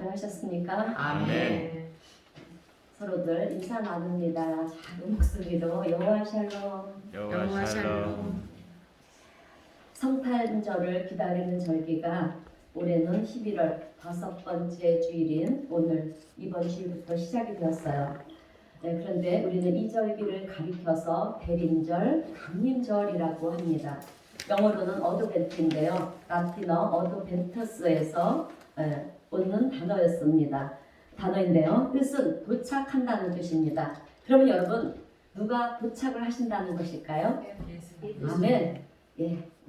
잘 하셨습니까? 아멘. 서로들 인사 나눕니다. 작은 목소리로 여호와 샬롬. 여호와 샬롬. 성탄절을 기다리는 절기가 올해는 11월 5번째 주일인 오늘 이번 주일부터 시작이 되었어요. 네, 그런데 우리는 이 절기를 가리켜서 대림절, 강림절이라고 합니다. 영어로는 어드벤트인데요. 라틴어 어드벤터스에서 오는 단어인데요. 뜻은 도착한다는 뜻입니다. 그러면 여러분 누가 도착을 하신다는 것일까요? 아멘.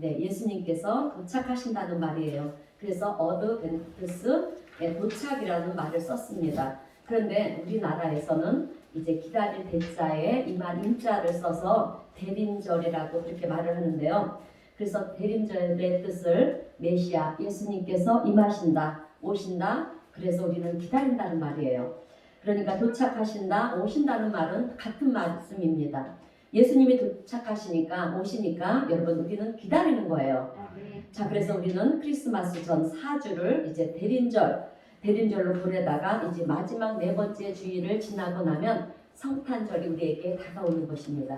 예수님께서 도착하신다는 말이에요. 그래서 어드벤트스 도착이라는 말을 썼습니다. 그런데 우리나라에서는 이제 기다릴 대자에 임한 임자를 써서 대림절이라고 그렇게 말을 하는데요. 그래서 대림절의 뜻을 메시아 예수님께서 임하신다, 오신다. 그래서 우리는 기다린다는 말이에요. 그러니까 도착하신다, 오신다는 말은 같은 말씀입니다. 예수님이 도착하시니까 오시니까 여러분 우리는 기다리는 거예요. 자, 그래서 우리는 크리스마스 전 4주를 이제 대림절로 보내다가 이제 마지막 4번째 주일을 지나고 나면 성탄절이 우리에게 다가오는 것입니다.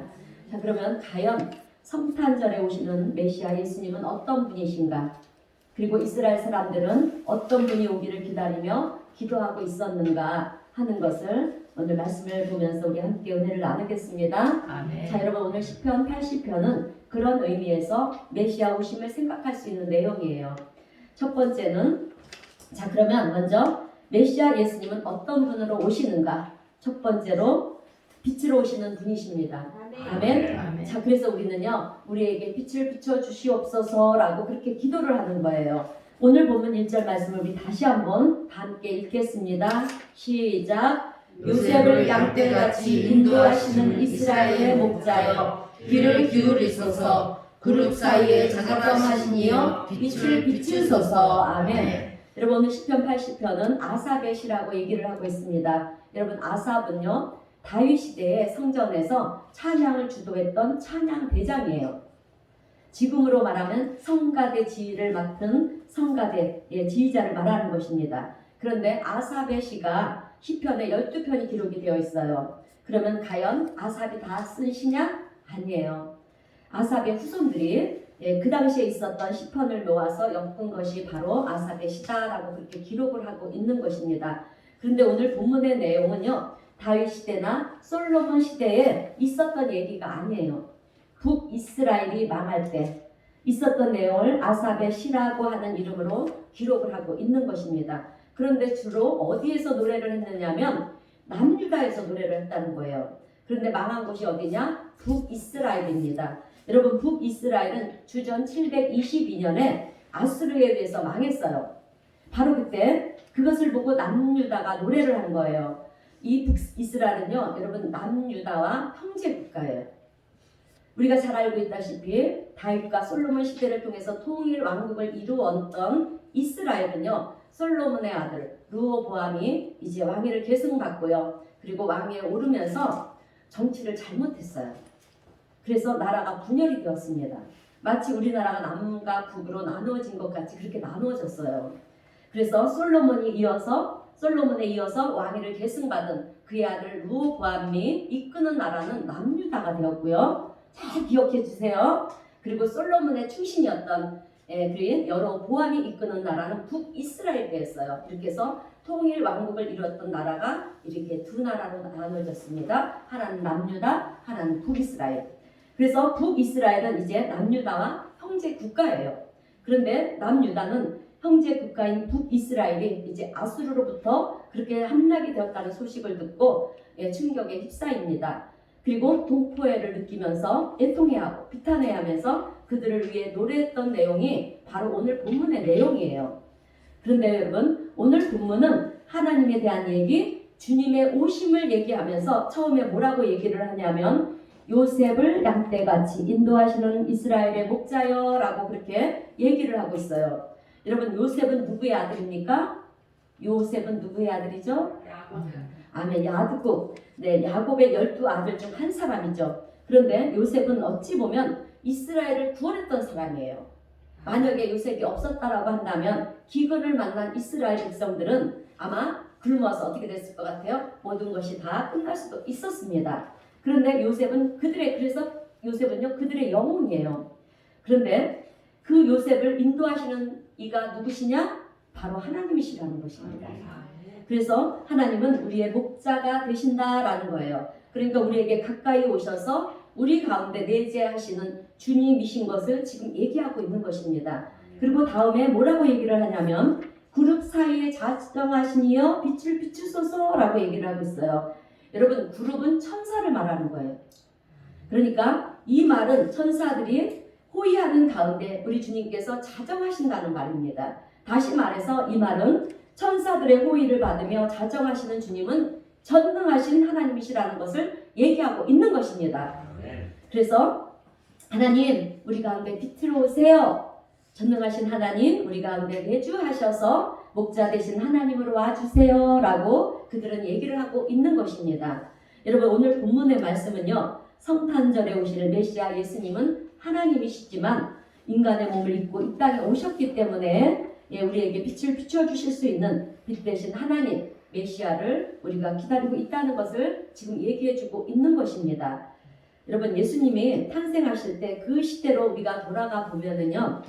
자, 그러면 과연 성탄절에 오시는 메시아 예수님은 어떤 분이신가? 그리고 이스라엘 사람들은 어떤 분이 오기를 기다리며 기도하고 있었는가 하는 것을 오늘 말씀을 보면서 우리 함께 은혜를 나누겠습니다. 아멘. 자, 여러분 오늘 시편 80편은 그런 의미에서 메시아 오심을 생각할 수 있는 내용이에요. 첫 번째는 자, 그러면 먼저 메시아 예수님은 어떤 분으로 오시는가? 첫 번째로 빛으로 오시는 분이십니다. 아멘. 아멘. 자, 그래서 우리는요, 우리에게 빛을 비춰 주시옵소서라고 그렇게 기도를 하는 거예요. 오늘 본문 1절 말씀을 우리 다시 한번 함께 읽겠습니다. 시작. 요셉을 양떼같이 인도하시는 이스라엘의 목자여, 귀를 기울이소서. 그룹 사이에 잠잠하시니여 빛을 비추소서. 아멘. 여러분 오늘 시편 80편은 아삽의 시라고 얘기를 하고 있습니다. 여러분 아삽은요, 다윗 시대의 성전에서 찬양을 주도했던 찬양 대장이에요. 지금으로 말하면 성가대 지휘를 맡은 성가대의 지휘자를 말하는 것입니다. 그런데 아삽의 시가 시편에 12편이 기록이 되어 있어요. 그러면 과연 아삽이 다 쓴 시냐? 아니에요. 아삽의 후손들이 그 당시에 있었던 시편을 모아서 엮은 것이 바로 아삽의 시다라고 그렇게 기록을 하고 있는 것입니다. 그런데 오늘 본문의 내용은요, 다윗 시대나 솔로몬 시대에 있었던 얘기가 아니에요. 북이스라엘이 망할 때 있었던 내용을 아삽의 시라고 하는 이름으로 기록을 하고 있는 것입니다. 그런데 주로 어디에서 노래를 했느냐면 남유다에서 노래를 했다는 거예요. 그런데 망한 곳이 어디냐? 북이스라엘입니다. 여러분 북이스라엘은 주전 722년에 아수르에 의해서 망했어요. 바로 그때 그것을 보고 남유다가 노래를 한 거예요. 이 북이스라엘은요, 여러분 남유다와 형제 국가예요. 우리가 잘 알고 있다시피 다윗과 솔로몬 시대를 통해서 통일 왕국을 이루었던 이스라엘은요, 솔로몬의 아들 르호보암이 이제 왕위를 계승받고요, 그리고 왕위에 오르면서 정치를 잘못했어요. 그래서 나라가 분열이 되었습니다. 마치 우리나라가 남과 북으로 나누어진 것 같이 그렇게 나누어졌어요. 그래서 솔로몬에 이어서 왕위를 계승받은 그의 아들 르호보암이 이끄는 나라는 남유다가 되었고요. 잘 기억해 주세요. 그리고 솔로몬의 충신이었던 그인 여로보암이 이끄는 나라는 북이스라엘이 되었어요. 이렇게 해서 통일 왕국을 이루었던 나라가 이렇게 두 나라로 나눠졌습니다. 하나는 남유다, 하나는 북이스라엘. 그래서 북이스라엘은 이제 남유다와 형제 국가예요. 그런데 남유다는 형제 국가인 북이스라엘이 이제 아수르로부터 그렇게 함락이 되었다는 소식을 듣고 충격에 휩싸입니다. 그리고 동포애를 느끼면서 애통해하고 비탄해하면서 그들을 위해 노래했던 내용이 바로 오늘 본문의 내용이에요. 그런데 여러분 오늘 본문은 하나님에 대한 얘기, 주님의 오심을 얘기하면서 처음에 뭐라고 얘기를 하냐면 요셉을 양떼같이 인도하시는 이스라엘의 목자여 라고 그렇게 얘기를 하고 있어요. 여러분 요셉은 누구의 아들입니까? 요셉은 누구의 아들이죠? 아멘. 야곱. 네, 야곱의 12아들 중 한 사람이죠. 그런데 요셉은 어찌 보면 이스라엘을 구원했던 사람이에요. 만약에 요셉이 없었다라고 한다면 기근을 만난 이스라엘 백성들은 아마 굶어서 어떻게 됐을 것 같아요? 모든 것이 다 끝날 수도 있었습니다. 그런데 그래서 요셉은요 그들의 영웅이에요. 그런데 그 요셉을 인도하시는 이가 누구시냐? 바로 하나님이시라는 것입니다. 그래서 하나님은 우리의 목자가 되신다라는 거예요. 그러니까 우리에게 가까이 오셔서 우리 가운데 내재하시는 주님이신 것을 지금 얘기하고 있는 것입니다. 그리고 다음에 뭐라고 얘기를 하냐면 구름 사이에 자정하신 이여 빛을 비추소서라고 얘기를 하고 있어요. 여러분 구름은 천사를 말하는 거예요. 그러니까 이 말은 천사들이 호위하는 가운데 우리 주님께서 자정하신다는 말입니다. 다시 말해서 이 말은 천사들의 호위를 받으며 자정하시는 주님은 전능하신 하나님이시라는 것을 얘기하고 있는 것입니다. 그래서 하나님 우리 가운데 빛으로 오세요. 전능하신 하나님 우리 가운데 내주하셔서 목자 되신 하나님으로 와주세요 라고 그들은 얘기를 하고 있는 것입니다. 여러분 오늘 본문의 말씀은요 성탄절에 오실 메시아 예수님은 하나님이시지만 인간의 몸을 입고 이 땅에 오셨기 때문에 우리에게 빛을 비춰주실 수 있는 빛 대신 하나님 메시아를 우리가 기다리고 있다는 것을 지금 얘기해주고 있는 것입니다. 여러분 예수님이 탄생하실 때 그 시대로 우리가 돌아가 보면은요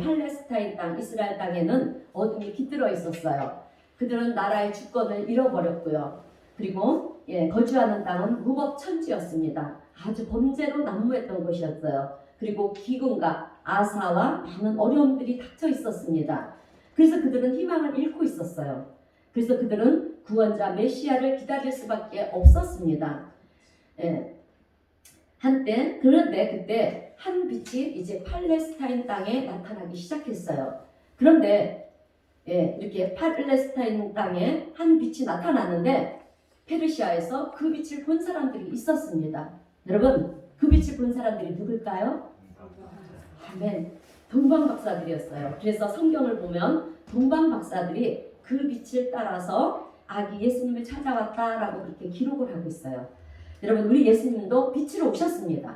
팔레스타인 땅 이스라엘 땅에는 어둠이 깃들어 있었어요. 그들은 나라의 주권을 잃어버렸고요. 그리고 거주하는 땅은 무법천지였습니다. 아주 범죄로 난무했던 곳이었어요. 그리고 기근과 아사와 많은 어려움들이 닥쳐 있었습니다. 그래서 그들은 희망을 잃고 있었어요. 그래서 그들은 구원자 메시아를 기다릴 수밖에 없었습니다. 그런데 그때 한 빛이 이제 팔레스타인 땅에 나타나기 시작했어요. 그런데 이렇게 팔레스타인 땅에 한 빛이 나타났는데 페르시아에서 그 빛을 본 사람들이 있었습니다. 여러분 그 빛을 본 사람들이 누굴까요? 아멘. 동방박사들이었어요. 그래서 성경을 보면 동방박사들이 그 빛을 따라서 아기 예수님을 찾아왔다라고 그렇게 기록을 하고 있어요. 여러분 우리 예수님도 빛으로 오셨습니다.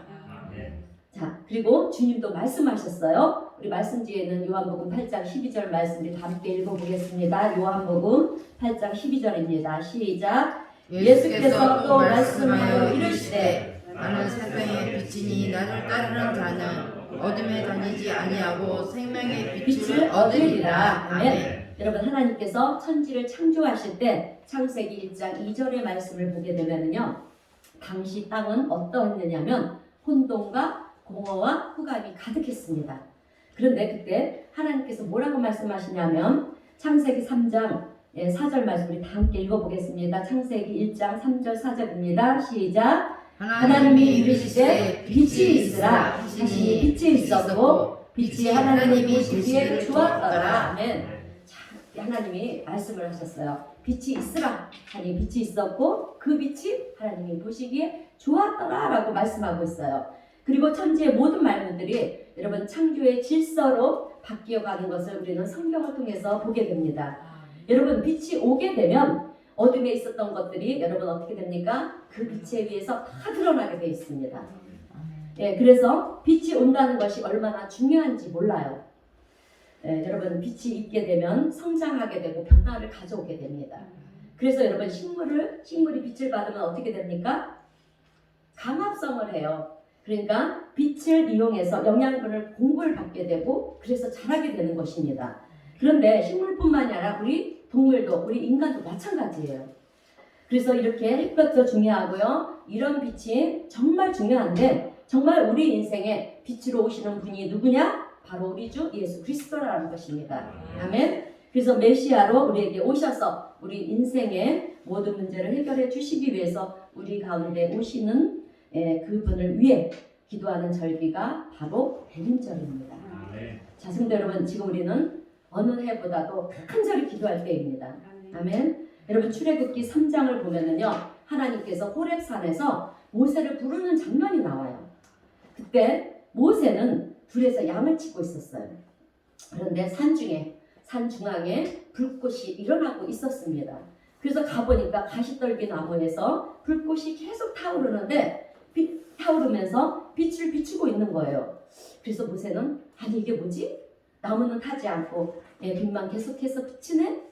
자 그리고 주님도 말씀하셨어요. 우리 말씀 뒤에 있는 요한복음 8장 12절 말씀을 다 함께 읽어보겠습니다. 요한복음 8장 12절입니다. 시작. 예수께서 또 말씀하여 이르시되 나는 세상의 빛이니 나를 따르는 자는 어둠에 다니지 아니하고 생명의 빛을 얻으리라. 아멘. 여러분 하나님께서 천지를 창조하실 때 창세기 1장 2절의 말씀을 보게 되면요 당시 땅은 어떠했느냐면 혼돈과 공허와 흑암이 가득했습니다. 그런데 그때 하나님께서 뭐라고 말씀하시냐면 창세기 3장 4절 말씀을 다 함께 읽어보겠습니다. 창세기 1장 3절 4절입니다. 시작. 하나님이 이르시되 빛이 있으라 하시니 빛이 있었고 빛이 하나님이 보시기에 좋았더라. 아멘. 자, 하나님이 말씀을 하셨어요. 빛이 있으라 하니 빛이 있었고 그 빛이 하나님이 보시기에 좋았더라 라고 말씀하고 있어요. 그리고 천지의 모든 말들이 여러분 창조의 질서로 바뀌어가는 것을 우리는 성경을 통해서 보게 됩니다. 여러분 빛이 오게 되면 어둠에 있었던 것들이 여러분 어떻게 됩니까? 그 빛에 의해서 다 드러나게 되어 있습니다. 그래서 빛이 온다는 것이 얼마나 중요한지 몰라요. 여러분 빛이 있게 되면 성장하게 되고 변화를 가져오게 됩니다. 그래서 여러분 식물이 빛을 받으면 어떻게 됩니까? 강합성을 해요. 그러니까 빛을 이용해서 영양분을 공급을 받게 되고 그래서 자라게 되는 것입니다. 그런데 식물뿐만이 아니라 우리 동물도 우리 인간도 마찬가지예요. 그래서 이렇게 햇볕도 중요하고요. 이런 빛이 정말 중요한데 정말 우리 인생에 빛으로 오시는 분이 누구냐? 바로 우리 주 예수 그리스도라는 것입니다. 아멘. 그래서 메시아로 우리에게 오셔서 우리 인생의 모든 문제를 해결해 주시기 위해서 우리 가운데 오시는 그분을 위해 기도하는 절기가 바로 대림절입니다. 자, 성도 여러분, 지금 우리는 어느 해보다도 간절히 기도할 때입니다. 아멘. 여러분 출애굽기 3장을 보면은요, 하나님께서 호렙산에서 모세를 부르는 장면이 나와요. 그때 모세는 불에서 양을 치고 있었어요. 그런데 산 중앙에 불꽃이 일어나고 있었습니다. 그래서 가보니까 가시떨기 나무에서 불꽃이 계속 타오르는데 타오르면서 빛을 비추고 있는 거예요. 그래서 모세는 아니 이게 뭐지? 나무는 타지 않고 빛만 계속해서 비치네.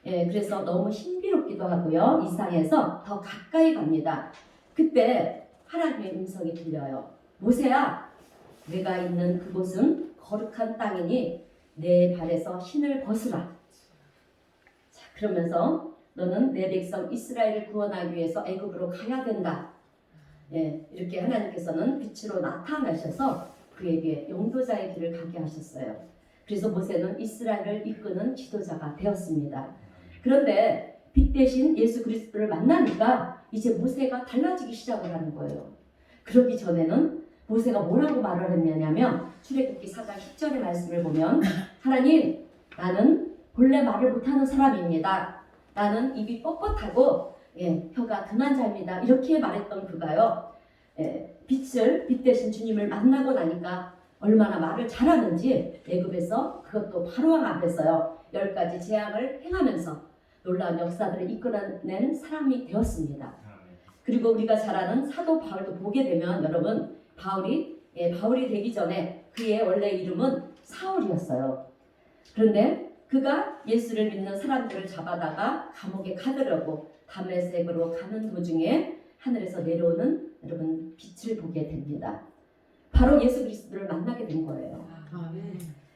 그래서 너무 신비롭기도 하고요. 이상해서 더 가까이 갑니다. 그때 하나님의 음성이 들려요. 모세야, 내가 있는 그곳은 거룩한 땅이니 내 발에서 신을 벗으라. 자, 그러면서 너는 내 백성 이스라엘을 구원하기 위해서 애굽으로 가야 된다. 이렇게 하나님께서는 빛으로 나타나셔서 그에게 용도자의 길을 가게 하셨어요. 그래서 모세는 이스라엘을 이끄는 지도자가 되었습니다. 그런데 빛 대신 예수 그리스도를 만나니까 이제 모세가 달라지기 시작을 하는 거예요. 그러기 전에는 모세가 뭐라고 말을 했냐면 출애굽기 4장 10절의 말씀을 보면 하나님, 나는 본래 말을 못하는 사람입니다. 나는 입이 뻣뻣하고 혀가 둔한 자입니다. 이렇게 말했던 그가요. 빛 대신 주님을 만나고 나니까 얼마나 말을 잘하는지 애굽에서 그것도 바로왕 앞에서요 10가지 재앙을 행하면서 놀라운 역사들을 이끌어낸 사람이 되었습니다. 그리고 우리가 잘 아는 사도 바울도 보게 되면 여러분 바울이 되기 전에 그의 원래 이름은 사울이었어요. 그런데 그가 예수를 믿는 사람들을 잡아다가 감옥에 가두려고 다메섹으로 가는 도중에 하늘에서 내려오는 여러분 빛을 보게 됩니다. 바로 예수 그리스도를 만나게 된 거예요.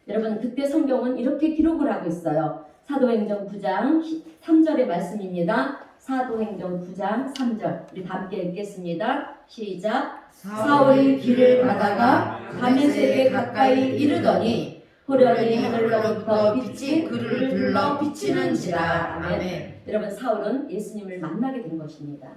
여러분 그때 성경은 이렇게 기록을 하고 있어요. 사도행전 9장 3절의 말씀입니다. 사도행전 9장 3절 우리 다 함께 읽겠습니다. 시작. 사울이 길을 가다가 다메섹에 가까이 이르더니 호련히 하늘로부터 빛이 그를 둘러 비치는지라. 아멘. 여러분 사울은 예수님을 만나게 된 것입니다.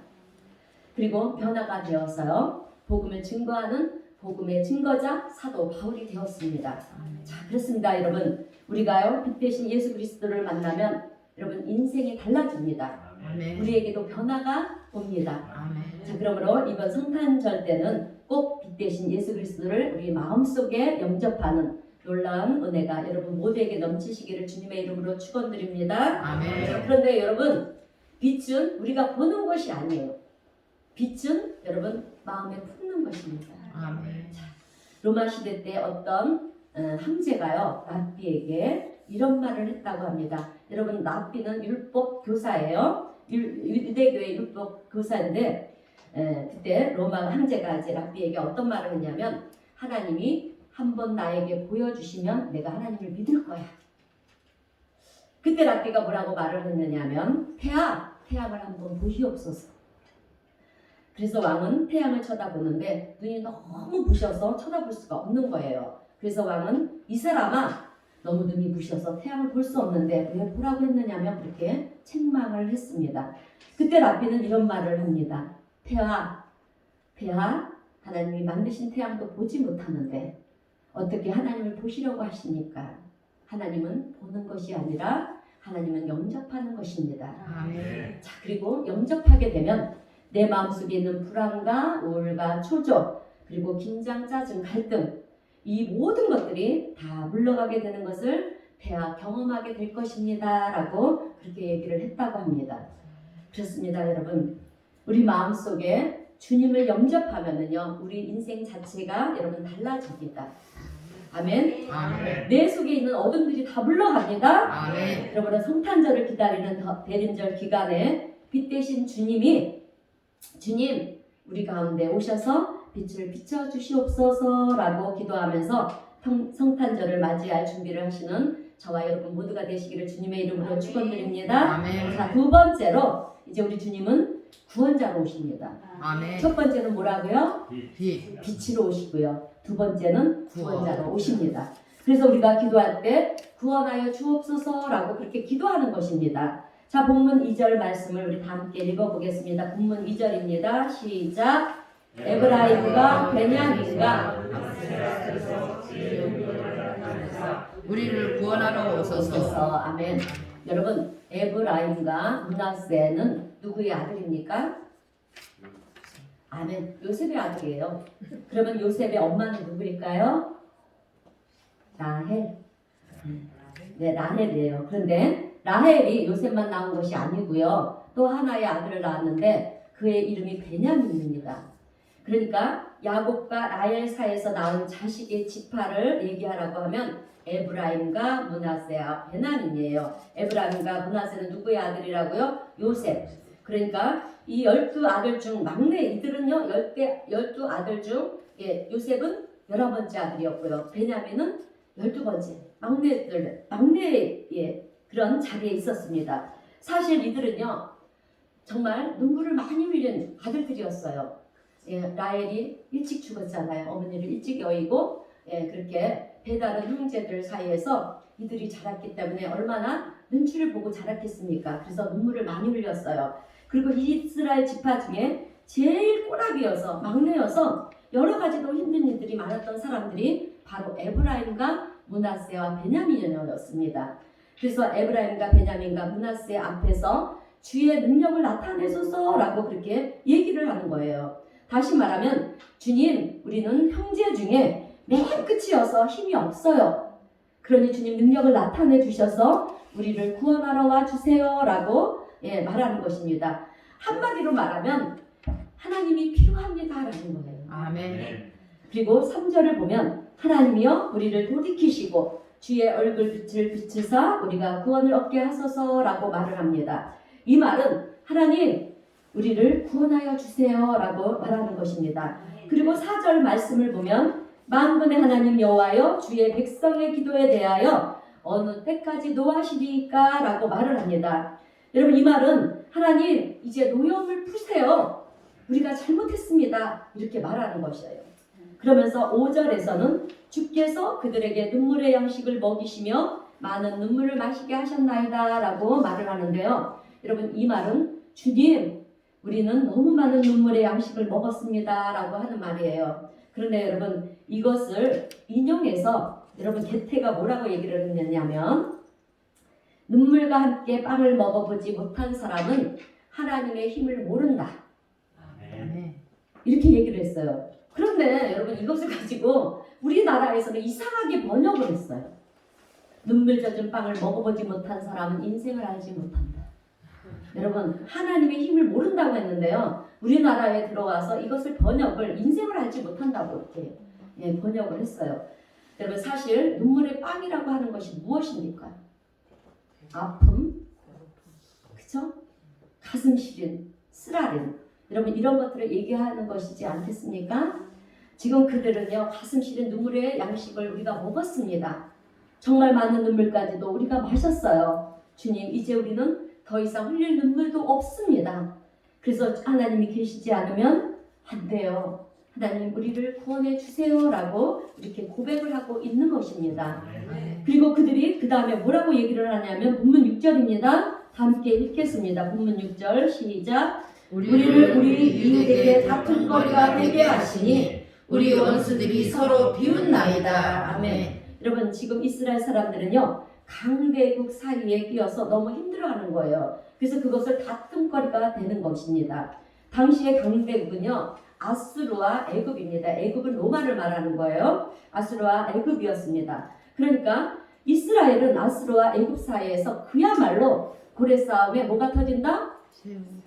그리고 변화가 되어서요 복음을 증거하는 복음의 증거자 사도 바울이 되었습니다. 자, 그렇습니다. 여러분 우리가요 빛 대신 예수 그리스도를 만나면 여러분 인생이 달라집니다. 아멘. 우리에게도 변화가 옵니다. 아멘. 자, 그러므로 이번 성탄절 때는 꼭 빛 대신 예수 그리스도를 우리 마음속에 영접하는 놀라운 은혜가 여러분 모두에게 넘치시기를 주님의 이름으로 축원드립니다. 아멘. 자, 그런데 여러분 빛은 우리가 보는 것이 아니에요. 빛은 여러분 마음에 품는 것입니다. 아멘. 로마 시대 때 어떤 황제가요 랍비에게 이런 말을 했다고 합니다. 여러분 랍비는 율법 교사예요. 유대교의 율법 교사인데 그때 로마 황제가 이제 랍비에게 어떤 말을 했냐면 하나님이 한번 나에게 보여주시면 내가 하나님을 믿을 거야. 그때 랍비가 뭐라고 말을 했느냐면 태양을 한번 보시옵소서. 그래서 왕은 태양을 쳐다보는데 눈이 너무 부셔서 쳐다볼 수가 없는 거예요. 그래서 왕은 이 사람아 너무 눈이 부셔서 태양을 볼 수 없는데 왜 보라고 했느냐면 그렇게 책망을 했습니다. 그때 랍비는 이런 말을 합니다. 폐하 하나님이 만드신 태양도 보지 못하는데 어떻게 하나님을 보시려고 하십니까? 하나님은 보는 것이 아니라 하나님은 영접하는 것입니다. 아멘. 자, 그리고 영접하게 되면 내 마음속에 있는 불안과 우울과 초조 그리고 긴장, 짜증, 갈등 이 모든 것들이 다 물러가게 되는 것을 대하 경험하게 될 것입니다 라고 그렇게 얘기를 했다고 합니다. 그렇습니다. 여러분 우리 마음속에 주님을 영접하면은요 우리 인생 자체가 여러분 달라집니다. 아멘. 아멘. 내 속에 있는 어둠들이 다 물러갑니다. 아멘. 여러분은 성탄절을 기다리는 대림절 기간에 빛 대신 주님 우리 가운데 오셔서 빛을 비춰 주시옵소서라고 기도하면서 성탄절을 맞이할 준비를 하시는 저와 여러분 모두가 되시기를 주님의 이름으로 축원드립니다. 아멘. 자, 두 번째로 이제 우리 주님은 구원자로 오십니다. 아멘. 첫 번째는 뭐라고요? 빛. 빛으로 오시고요. 두 번째는 구원자로 구원. 오십니다. 그래서 우리가 기도할 때 구원하여 주옵소서라고 그렇게 기도하는 것입니다. 자, 본문 2절 말씀을 우리 다 함께 읽어보겠습니다. 본문 2절입니다. 시작. 에브라임과 베냐민과 우리를 구원하러 오소서. 아멘. 여러분 에브라임과 므낫세는 누구의 아들입니까? 아멘. 요셉의 아들이에요. 그러면 요셉의 엄마는 누구일까요? 라헬. 네, 라헬이에요. 그런데 라헬이 요셉만 낳은 것이 아니고요. 또 하나의 아들을 낳았는데 그의 이름이 베냐민입니다. 그러니까 야곱과 라헬 사이에서 나온 자식의 지파를 얘기하라고 하면 에브라임과 므낫세와 베냐민이에요. 에브라임과 므낫세는 누구의 아들이라고요? 요셉. 그러니까 이 12아들 중 막내 이들은요 12아들 중 요셉은 11번째 아들이었고요. 베냐민은 12번째 막내의 그런 자리에 있었습니다. 사실 이들은요 정말 눈물을 많이 흘린 아들들이었어요. 라헬이 일찍 죽었잖아요. 어머니를 일찍 여의고 그렇게 배다른 형제들 사이에서 이들이 자랐기 때문에 얼마나 눈치를 보고 자랐겠습니까? 그래서 눈물을 많이 흘렸어요. 그리고 이스라엘 지파 중에 제일 꼬락이어서 막내여서 여러 가지로 힘든 일들이 많았던 사람들이 바로 에브라임과 므낫세와 베냐민이었습니다. 그래서 에브라임과 베냐민과 므낫세 앞에서 주의 능력을 나타내소서라고 그렇게 얘기를 하는 거예요. 다시 말하면 주님, 우리는 형제 중에 맨 끝이어서 힘이 없어요. 그러니 주님 능력을 나타내 주셔서 우리를 구원하러 와 주세요라고 말하는 것입니다. 한마디로 말하면 하나님이 필요합니다라는 거예요. 아멘. 그리고 3절을 보면 하나님이여 우리를 돌이키시고 주의 얼굴 빛을 비추사 우리가 구원을 얻게 하소서라고 말을 합니다. 이 말은 하나님 우리를 구원하여 주세요라고 말하는 것입니다. 그리고 4절 말씀을 보면 만군의 하나님 여호와여 주의 백성의 기도에 대하여 어느 때까지 노하시리까 라고 말을 합니다. 여러분 이 말은 하나님 이제 노여움을 푸세요. 우리가 잘못했습니다. 이렇게 말하는 것이에요. 그러면서 5절에서는 주께서 그들에게 눈물의 양식을 먹이시며 많은 눈물을 마시게 하셨나이다 라고 말을 하는데요. 여러분 이 말은 주님 우리는 너무 많은 눈물의 양식을 먹었습니다 라고 하는 말이에요. 그런데 여러분 이것을 인용해서 여러분 게테가 뭐라고 얘기를 했냐면 눈물과 함께 빵을 먹어보지 못한 사람은 하나님의 힘을 모른다. 아멘. 이렇게 얘기를 했어요. 그런데 여러분 이것을 가지고 우리나라에서는 이상하게 번역을 했어요. 눈물 젖은 빵을 먹어보지 못한 사람은 인생을 알지 못한다. 여러분 하나님의 힘을 모른다고 했는데요. 우리나라에 들어와서 이것을 번역을 인생을 알지 못한다고 이렇게 번역을 했어요. 여러분 사실 눈물의 빵이라고 하는 것이 무엇입니까? 아픔, 그쵸? 가슴 시린, 쓰라림. 여러분 이런 것들을 얘기하는 것이지 않겠습니까? 지금 그들은요 가슴 시린 눈물의 양식을 우리가 먹었습니다. 정말 많은 눈물까지도 우리가 마셨어요. 주님 이제 우리는 더 이상 흘릴 눈물도 없습니다. 그래서 하나님이 계시지 않으면 안 돼요. 하나님 우리를 구원해 주세요라고 이렇게 고백을 하고 있는 것입니다. 그리고 그들이 그 다음에 뭐라고 얘기를 하냐면 본문 6절입니다. 다 함께 읽겠습니다. 본문 6절 시작. 우리를 우리 이웃에게 다툼거리가 되게 하시니 우리 원수들이 서로 비웃나이다. 아멘. 여러분 지금 이스라엘 사람들은요 강대국 사이에 끼어서 너무 힘들어하는 거예요. 그래서 그것을 다툼거리가 되는 것입니다. 당시의 강대국은요 아수르와 애굽입니다. 애굽은 로마를 말하는 거예요. 아수르와 애굽이었습니다. 그러니까 이스라엘은 아수르와 애굽 사이에서 그야말로 고래 싸움에 뭐가 터진다?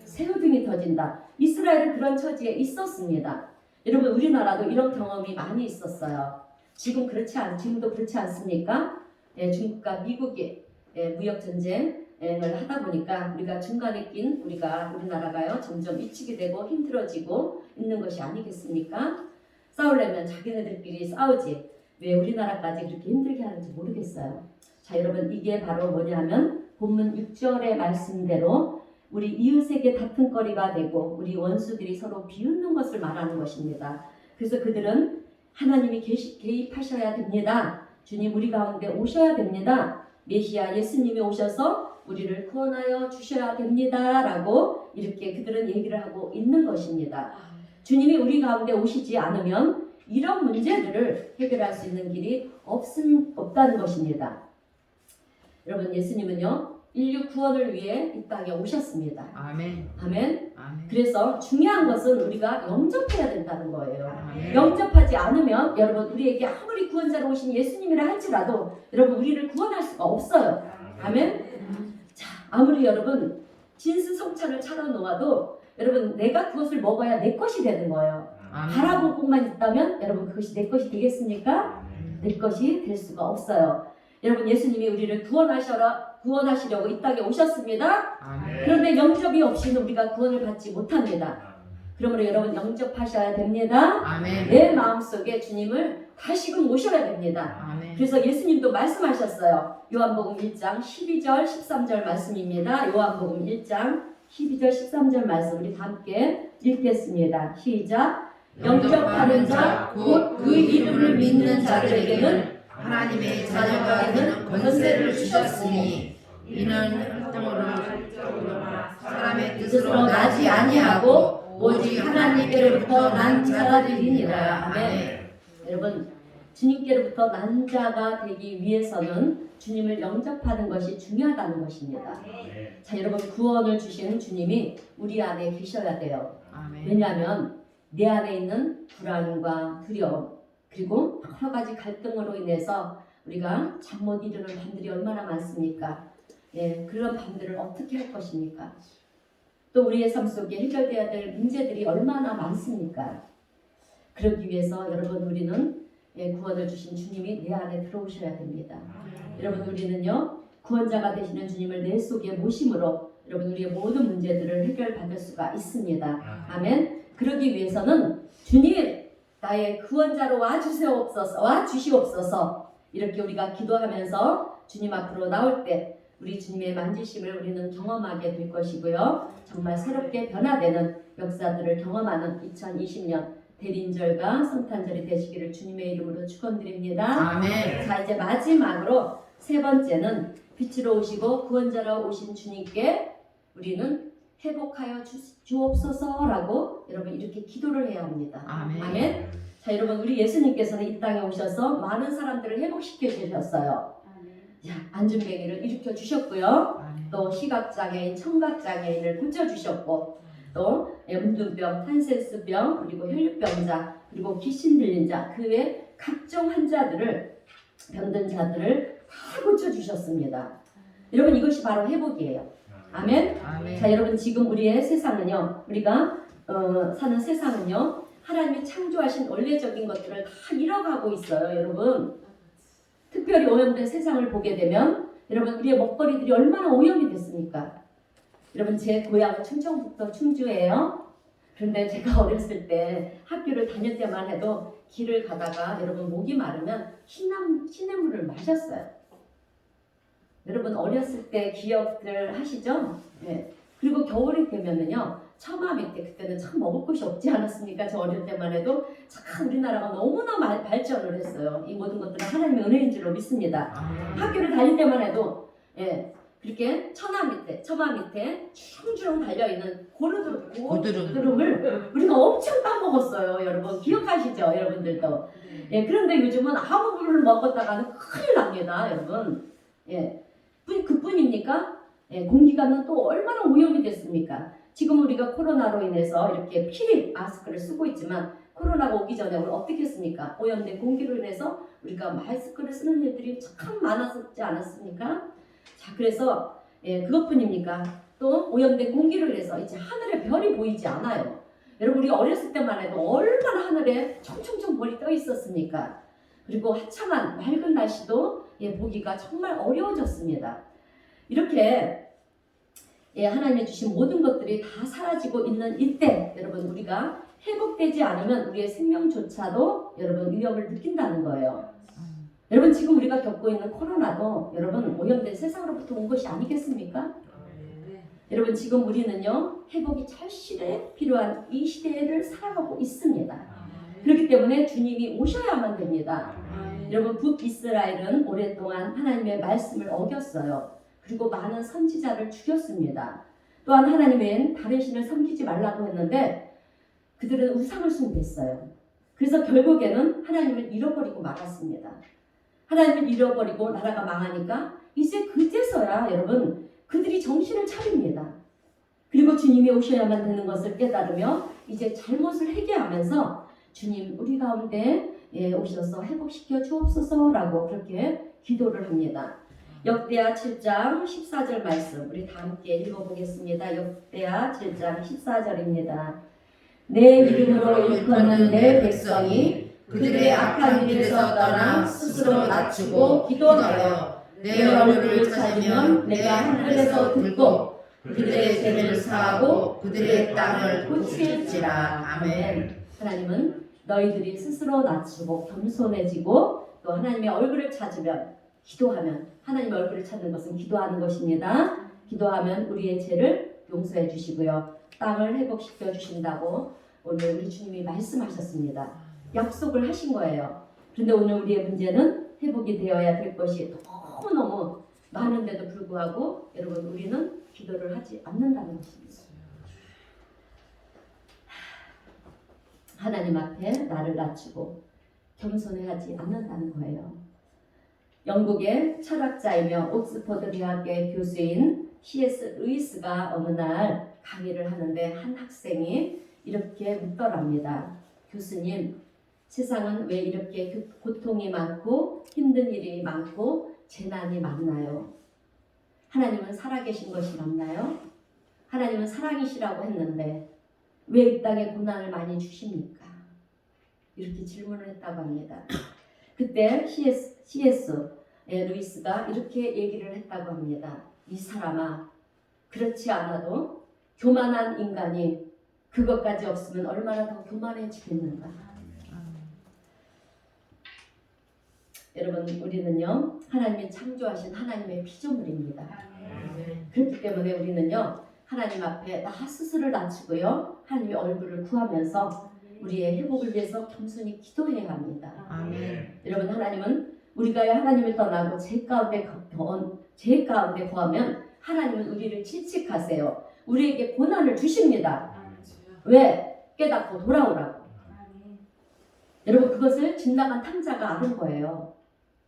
새우등이 터진다. 이스라엘은 그런 처지에 있었습니다. 여러분 우리나라도 이런 경험이 많이 있었어요. 지금도 그렇지 않습니까? 중국과 미국이 무역 전쟁을 하다 보니까 우리가 중간에 낀 우리나라가요 점점 미치게 되고 힘들어지고 있는 것이 아니겠습니까? 싸우려면 자기네들끼리 싸우지 왜 우리나라까지 그렇게 힘들게 하는지 모르겠어요. 자 여러분 이게 바로 뭐냐면 본문 6절의 말씀대로 우리 이웃에게 다툼거리가 되고 우리 원수들이 서로 비웃는 것을 말하는 것입니다. 그래서 그들은 하나님이 개입하셔야 됩니다. 주님 우리 가운데 오셔야 됩니다. 메시아 예수님이 오셔서 우리를 구원하여 주셔야 됩니다. 라고 이렇게 그들은 얘기를 하고 있는 것입니다. 주님이 우리 가운데 오시지 않으면 이런 문제들을 해결할 수 있는 길이 없다는 것입니다. 여러분 예수님은요 인류 구원을 위해 이 땅에 오셨습니다. 아멘. 아멘. 아멘. 그래서 중요한 것은 우리가 영접해야 된다는 거예요. 아멘. 영접하지 않으면 여러분 우리에게 아무리 구원자로 오신 예수님이라 할지라도 여러분 우리를 구원할 수가 없어요. 아멘. 자 아무리 여러분 진수성찬을 차려놓아도 여러분 내가 그것을 먹어야 내 것이 되는 거예요. 아멘. 바라보고만 있다면 여러분 그것이 내 것이 되겠습니까? 내 것이 될 수가 없어요. 여러분 예수님이 우리를 구원하시려고 이 땅에 오셨습니다. 아멘. 그런데 영접이 없이는 우리가 구원을 받지 못합니다. 그러므로 여러분 영접하셔야 됩니다. 아멘. 내 마음속에 주님을 다시금 모셔야 됩니다. 아멘. 그래서 예수님도 말씀하셨어요. 요한복음 1장 12절 13절 말씀입니다. 요한복음 1장 12절 13절 말씀 우리 함께 읽겠습니다. 시작. 영접하는 자 곧 그 이름을 믿는 자들에게는 하나님의 자녀가 되는 권세를 주셨으니 이는 혈통으로 사람의 뜻으로 나지 아니하고 오직 하나님께로부터 난 자들이니라. 아멘. 여러분 주님께로부터 난 자가 되기 위해서는 주님을 영접하는 것이 중요하다는 것입니다. 자 여러분 구원을 주시는 주님이 우리 안에 계셔야 돼요. 아멘. 왜냐하면 내 안에 있는 불안과 두려움 그리고 여러 가지 갈등으로 인해서 우리가 잠 못 이루는 밤들이 얼마나 많습니까? 예, 그런 밤들을 어떻게 할 것입니까? 또 우리의 삶 속에 해결돼야 될 문제들이 얼마나 많습니까? 그러기 위해서 여러분 우리는 구원을 주신 주님이 내 안에 들어오셔야 됩니다. 여러분 우리는요 구원자가 되시는 주님을 내 속에 모심으로 여러분 우리의 모든 문제들을 해결받을 수가 있습니다. 아멘. 그러기 위해서는 주님 나의 구원자로 와주시옵소서 이렇게 우리가 기도하면서 주님 앞으로 나올 때 우리 주님의 만지심을 우리는 경험하게 될 것이고요. 정말 새롭게 변화되는 역사들을 경험하는 2020년 대림절과 성탄절이 되시기를 주님의 이름으로 축원드립니다. 아멘. 자 이제 마지막으로 세 번째는 빛으로 오시고 구원자로 오신 주님께 우리는 회복하여 주옵소서라고 여러분 이렇게 기도를 해야 합니다. 아멘. 아멘. 자 여러분 우리 예수님께서는 이 땅에 오셔서 많은 사람들을 회복시켜 주셨어요. 자, 안진뱅이를 일으켜 주셨고요. 아멘. 또 시각장애인, 청각장애인을 고쳐주셨고 또 염두병, 탄센스병, 그리고 혈류병자, 그리고 귀신 들린 자, 그 외 각종 환자들을 병든 자들을 다 고쳐주셨습니다. 여러분 이것이 바로 회복이에요. 아멘. 아멘. 자 여러분 지금 우리의 세상은요 우리가 사는 세상은요 하나님이 창조하신 원래적인 것들을 다 잃어가고 있어요. 여러분 특별히 오염된 세상을 보게 되면 여러분 우리의 먹거리들이 얼마나 오염이 됐습니까? 여러분 제 고향은 충청북도 충주예요. 그런데 제가 어렸을 때 학교를 다닐 때만 해도 길을 가다가 여러분 목이 마르면 시냇물을 마셨어요. 여러분 어렸을 때 기억들 하시죠? 네. 그리고 겨울이 되면은요 처마 밑에 그때는 참 먹을 것이 없지 않았습니까? 저 어릴 때만 해도 참 우리나라가 너무나 발전을 했어요. 이 모든 것들은 하나님의 은혜인 줄로 믿습니다. 학교를 다닐 때만 해도 그렇게 처마 밑에 주렁주렁 달려있는 고드름을 우리가 엄청 따먹었어요. 여러분 기억하시죠? 여러분들도. 그런데 요즘은 아무 물을 먹었다가는 큰일 납니다. 여러분. 그뿐입니까? 공기가는 또 얼마나 오염이 됐습니까? 지금 우리가 코로나로 인해서 이렇게 필히 마스크를 쓰고 있지만 코로나가 오기 전에 우리 어떻게 했습니까? 오염된 공기로 인해서 우리가 마스크를 쓰는 일들이 참 많았지 않았습니까? 자 그래서 그것뿐입니까? 또 오염된 공기로 인해서 이제 하늘에 별이 보이지 않아요. 여러분 우리 어렸을 때만 해도 얼마나 하늘에 총총총 별이 떠 있었습니까? 그리고 화창한 맑은 날씨도 보기가 정말 어려워졌습니다. 이렇게 하나님이 주신 모든 것들이 다 사라지고 있는 이때 여러분 우리가 회복되지 않으면 우리의 생명조차도 여러분 위협을 느낀다는 거예요. 여러분 지금 우리가 겪고 있는 코로나도 여러분 오염된 세상으로부터 온 것이 아니겠습니까? 여러분 지금 우리는요 회복이 절실히 필요한 이 시대를 살아가고 있습니다. 그렇기 때문에 주님이 오셔야만 됩니다. 여러분 북이스라엘은 오랫동안 하나님의 말씀을 어겼어요. 그리고 많은 선지자를 죽였습니다. 또한 하나님은 다른 신을 섬기지 말라고 했는데 그들은 우상을 숭배했어요. 그래서 결국에는 하나님을 잃어버리고 말았습니다. 하나님을 잃어버리고 나라가 망하니까 이제 그제서야 여러분 그들이 정신을 차립니다. 그리고 주님이 오셔야만 되는 것을 깨달으며 이제 잘못을 회개하면서 주님 우리 가운데 오셔서 회복시켜 주옵소서라고 그렇게 기도를 합니다. 역대하 7장 14절 말씀 우리 다 함께 읽어보겠습니다. 역대하 7장 14절입니다. 내 이름으로 일컫는 내 백성이 그들의 악한 길에서 떠나 스스로 낮추고 기도하여 내 얼굴을 찾으면 내가 하늘에서 듣고 그들의 죄를 사하고 그들의 땅을 고칠지라. 아멘. 하나님은 너희들이 스스로 낮추고 겸손해지고 또 하나님의 얼굴을 찾으면 기도하면 하나님의 얼굴을 찾는 것은 기도하는 것입니다. 기도하면 우리의 죄를 용서해 주시고요. 땅을 회복시켜 주신다고 오늘 우리 주님이 말씀하셨습니다. 약속을 하신 거예요. 그런데 오늘 우리의 문제는 회복이 되어야 될 것이 너무너무 많은데도 불구하고 여러분 우리는 기도를 하지 않는다는 것입니다. 하나님 앞에 나를 낮추고 겸손해하지 않는다는 거예요. 영국의 철학자이며 옥스퍼드 대학의 교수인 C.S. 루이스가 어느 날 강의를 하는데 한 학생이 이렇게 묻더랍니다. 교수님, 세상은 왜 이렇게 고통이 많고 힘든 일이 많고 재난이 많나요? 하나님은 살아계신 것이 맞나요? 하나님은 사랑이시라고 했는데 왜 이 땅에 고난을 많이 주십니까? 이렇게 질문을 했다고 합니다. 그때 C.S. 루이스가 이렇게 얘기를 했다고 합니다. 이 사람아, 그렇지 않아도 교만한 인간이 그것까지 없으면 얼마나 더 교만해지겠는가. 여러분 우리는요 하나님이 창조하신 하나님의 피조물입니다. 그렇기 때문에 우리는요 하나님 앞에 나 스스로를 낮추고요 하나님의 얼굴을 구하면서 우리의 회복을 위해서 겸손히 기도해야 합니다. 아멘. 여러분 하나님은 우리가 하나님을 떠나고 죄 가운데 거하면 하나님은 우리를 질책하세요. 우리에게 고난을 주십니다. 왜? 깨닫고 돌아오라고. 여러분 그것을 집 나간 탕자가 아는 거예요.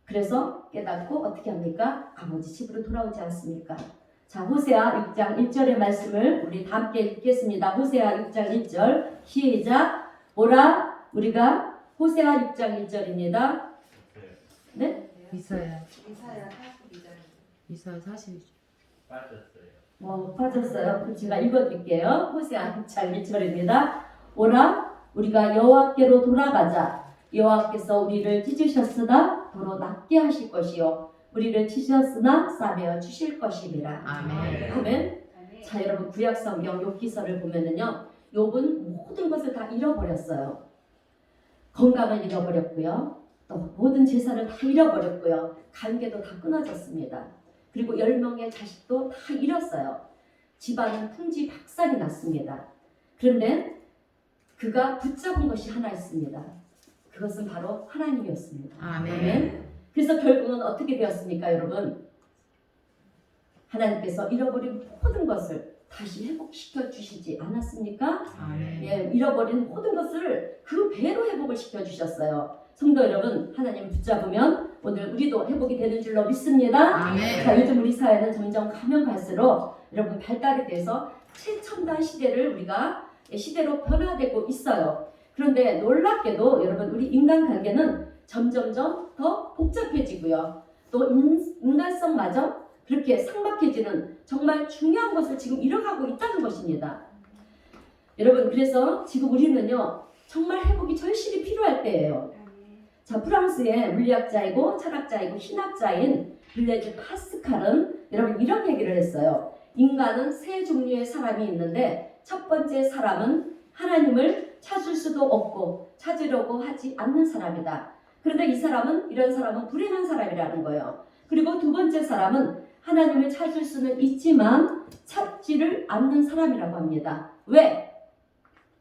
그래서 깨닫고 어떻게 합니까? 아버지 집으로 돌아오지 않습니까? 자, 호세아 6장 1절의 말씀을 우리 다 함께 읽겠습니다. 호세아 6장 1절 시작. 오라 우리가 호세아 6장 1절입니다. 네? 이사야 42절. 빠졌어요. 제가 읽어드릴게요. 호세아 6장 1절입니다. 오라 우리가 여호와께로 돌아가자. 여호와께서 우리를 찢으셨으나 도로 낫게 하실 것이요 우리를 찢으셨으나 싸매어 주실 것이니라. 아멘. 아멘. 자 여러분 구약성경 욥기서를 보면은요 욥은 모든 것을 다 잃어버렸어요. 건강을 잃어버렸고요. 또 모든 재산을 다 잃어버렸고요. 관계도 다 끊어졌습니다. 그리고 10명의 자식도 다 잃었어요. 집안은 풍지박산이 났습니다. 그런데 그가 붙잡은 것이 하나 있습니다. 그것은 바로 하나님이었습니다. 아멘. 그래서 결국은 어떻게 되었습니까, 여러분? 하나님께서 잃어버린 모든 것을 다시 회복시켜 주시지 않았습니까? 아멘. 예, 잃어버린 모든 것을 그 배로 회복을 시켜 주셨어요. 성도 여러분, 하나님 붙잡으면 오늘 우리도 회복이 되는 줄로 믿습니다. 아멘. 자, 요즘 우리 사회는 점점 가면 갈수록 여러분 발달이 돼서 최첨단 시대를 우리가 시대로 변화되고 있어요. 그런데 놀랍게도 여러분 우리 인간관계는 점점점 더 복잡해지고요. 또 인간성마저 그렇게 삭막해지는 정말 중요한 것을 지금 잃어가고 있다는 것입니다. 여러분 그래서 지금 우리는요 정말 회복이 절실히 필요할 때예요. 자 프랑스의 물리학자이고 철학자이고 신학자인 블레즈 파스칼은 여러분 이런 얘기를 했어요. 인간은 세 종류의 사람이 있는데 첫 번째 사람은 하나님을 찾을 수도 없고 찾으려고 하지 않는 사람이다. 그런데 이런 사람은 불행한 사람이라는 거예요. 그리고 두 번째 사람은 하나님을 찾을 수는 있지만 찾지를 않는 사람이라고 합니다. 왜?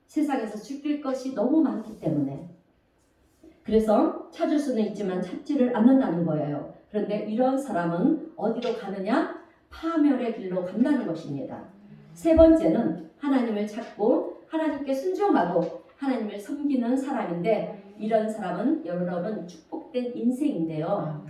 세상에서 죽일 것이 너무 많기 때문에. 그래서 찾을 수는 있지만 찾지를 않는다는 거예요. 그런데 이런 사람은 어디로 가느냐? 파멸의 길로 간다는 것입니다. 세 번째는 하나님을 찾고 하나님께 순종하고 하나님을 섬기는 사람인데 이런 사람은 여러분 축복된 인생인데요.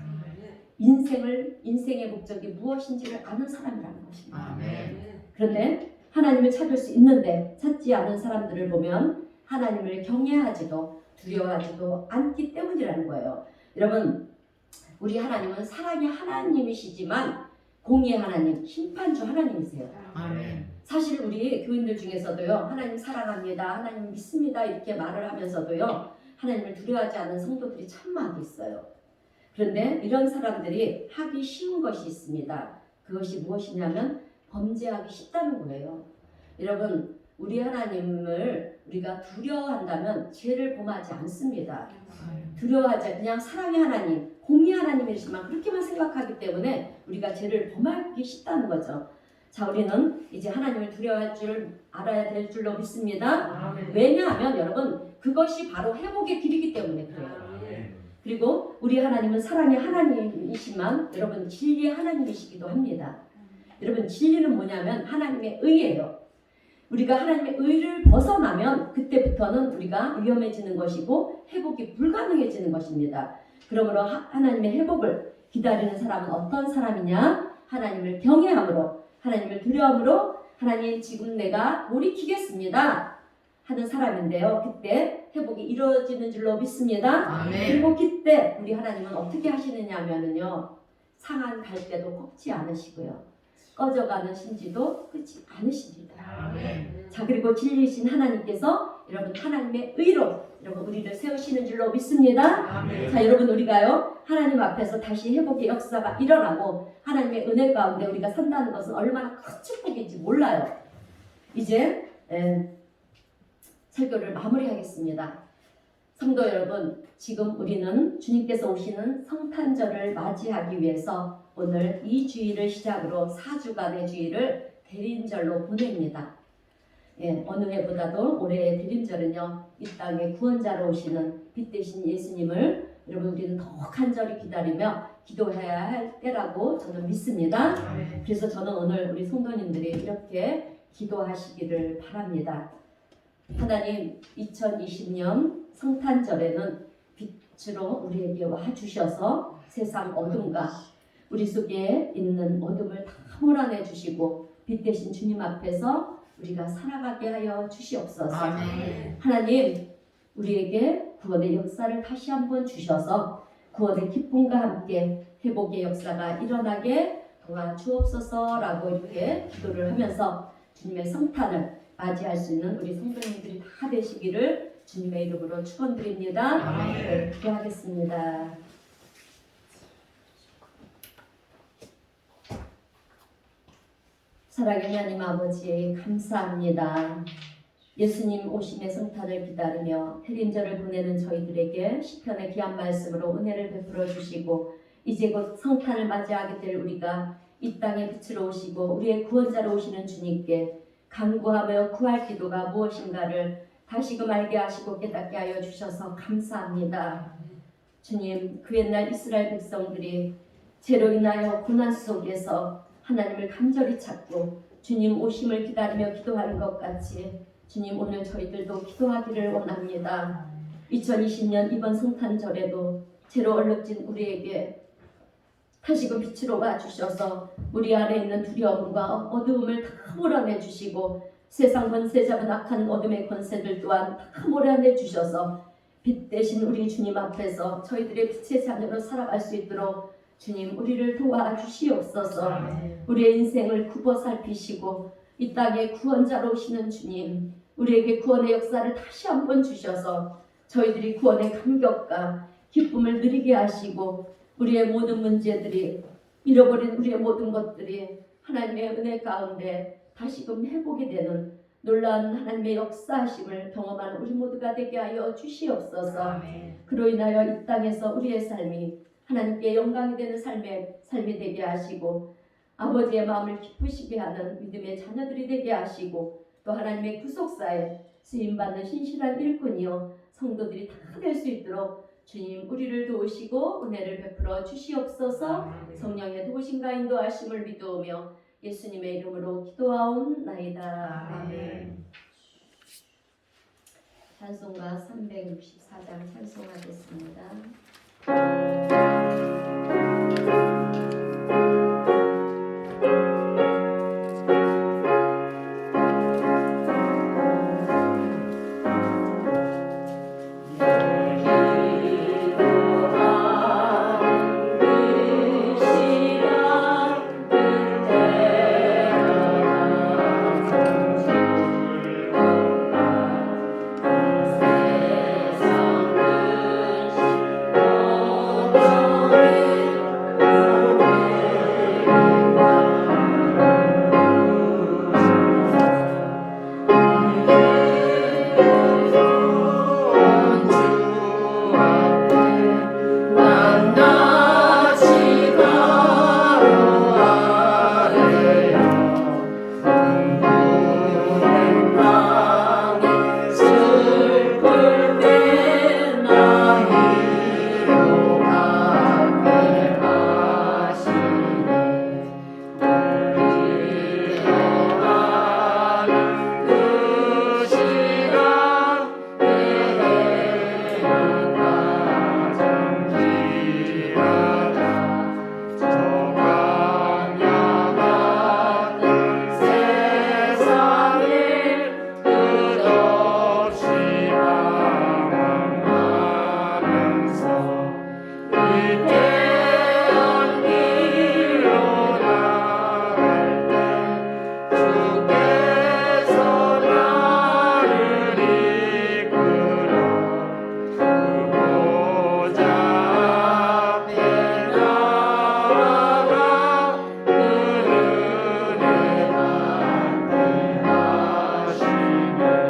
인생의 목적이 무엇인지를 아는 사람이라는 것입니다. 아멘. 그런데 하나님을 찾을 수 있는데 찾지 않은 사람들을 보면 하나님을 경외하지도 두려워하지도 않기 때문이라는 거예요. 여러분 우리 하나님은 사랑의 하나님이시지만 공의의 하나님, 심판주 하나님이세요. 아멘. 사실 우리 교인들 중에서도요 하나님 사랑합니다, 하나님 믿습니다 이렇게 말을 하면서도요 하나님을 두려워하지 않는 성도들이 참 많이 있어요. 그런데 이런 사람들이 하기 쉬운 것이 있습니다. 그것이 무엇이냐면 범죄하기 쉽다는 거예요. 여러분, 우리 하나님을 우리가 두려워한다면 죄를 범하지 않습니다. 두려워하지 그냥 사랑의 하나님, 공의 하나님이시만 그렇게만 생각하기 때문에 우리가 죄를 범하기 쉽다는 거죠. 자, 우리는 이제 하나님을 두려워할 줄 알아야 될 줄로 믿습니다. 왜냐하면 여러분, 그것이 바로 회복의 길이기 때문에 그래요. 그리고 우리 하나님은 사랑의 하나님이시만 여러분 진리의 하나님이시기도 합니다. 여러분, 진리는 뭐냐면 하나님의 의예요. 우리가 하나님의 의를 벗어나면 그때부터는 우리가 위험해지는 것이고 회복이 불가능해지는 것입니다. 그러므로 하나님의 회복을 기다리는 사람은 어떤 사람이냐? 하나님을 경외함으로, 하나님을 두려움으로, 하나님 지금 내가 돌이키겠습니다 하는 사람인데요. 그때 회복이 이루어지는 줄로 믿습니다. 아멘. 그리고 그때 우리 하나님은 어떻게 하시느냐 하면요, 상한 갈대도 꺾지 않으시고요, 꺼져가는 심지도 끄지 않으십니다. 아멘. 자, 그리고 진리이신 하나님께서 여러분 하나님의 의로 여러분 우리를 세우시는 줄로 믿습니다. 아멘. 자, 여러분 우리가요 하나님 앞에서 다시 회복의 역사가 일어나고 하나님의 은혜 가운데 우리가 산다는 것은 얼마나 큰 축복인지 몰라요. 이제 설교를 마무리하겠습니다. 성도 여러분, 지금 우리는 주님께서 오시는 성탄절을 맞이하기 위해서 오늘 이 주일을 시작으로 4주간의 주일을 대림절로 보냅니다. 어느 해보다도 올해의 대림절은요, 이 땅에 구원자로 오시는 빛 대신 예수님을 여러분 우리는 더욱 간절히 기다리며 기도해야 할 때라고 저는 믿습니다. 그래서 저는 오늘 우리 성도님들이 이렇게 기도하시기를 바랍니다. 하나님, 2020년 성탄절에는 빛으로 우리에게 와주셔서 세상 어둠과 우리 속에 있는 어둠을 다 몰아내 주시고 빛 대신 주님 앞에서 우리가 살아가게 하여 주시옵소서. 아멘. 하나님, 우리에게 구원의 역사를 다시 한번 주셔서 구원의 기쁨과 함께 회복의 역사가 일어나게 도와주옵소서라고 이렇게 기도를 하면서 주님의 성탄을 맞이할 수 있는 우리 성도님들이 다 되시기를 주님의 이름으로 축원드립니다. 아멘. 기도하겠습니다. 사랑의 하나님 아버지, 감사합니다. 예수님 오심의 성탄을 기다리며 대림절을 보내는 저희들에게 시편의 귀한 말씀으로 은혜를 베풀어 주시고 이제 곧 성탄을 맞이하게 될 우리가 이 땅에 빛으로 오시고 우리의 구원자로 오시는 주님께 간구하며 구할 기도가 무엇인가를 다시금 알게 하시고 깨닫게 하여 주셔서 감사합니다. 주님, 그 옛날 이스라엘 백성들이 죄로 인하여 고난 속에서 하나님을 간절히 찾고 주님 오심을 기다리며 기도하는 것 같이 주님, 오늘 저희들도 기도하기를 원합니다. 2020년 이번 성탄절에도 죄로 얼룩진 우리에게 다시금 빛으로 와주셔서 우리 안에 있는 두려움과 어두움을 다 몰아내 주시고 세상 권세 잡은 악한 어둠의 권세들 또한 다 몰아내 주셔서 빛 대신 우리 주님 앞에서 저희들의 빛의 자녀로 살아갈 수 있도록 주님 우리를 도와주시옵소서. 우리의 인생을 굽어 살피시고 이 땅에 구원자로 오시는 주님, 우리에게 구원의 역사를 다시 한번 주셔서 저희들이 구원의 감격과 기쁨을 누리게 하시고 우리의 모든 문제들이, 잃어버린 우리의 모든 것들이 하나님의 은혜 가운데 다시금 회복이 되는 놀라운 하나님의 역사하심을 경험하는 우리 모두가 되게 하여 주시옵소서. 그로 인하여 이 땅에서 우리의 삶이 하나님께 영광이 되는 삶이 되게 하시고 아버지의 마음을 기쁘시게 하는 믿음의 자녀들이 되게 하시고 또 하나님의 구속사에 쓰임받는 신실한 일꾼이요 성도들이 다 될 수 있도록 주님 우리를 도우시고 은혜를 베풀어 주시옵소서. 성령의 도우심과 인도하심을 믿으며 예수님의 이름으로 기도하옵나이다. 아멘. 찬송가 364장 찬송하겠습니다.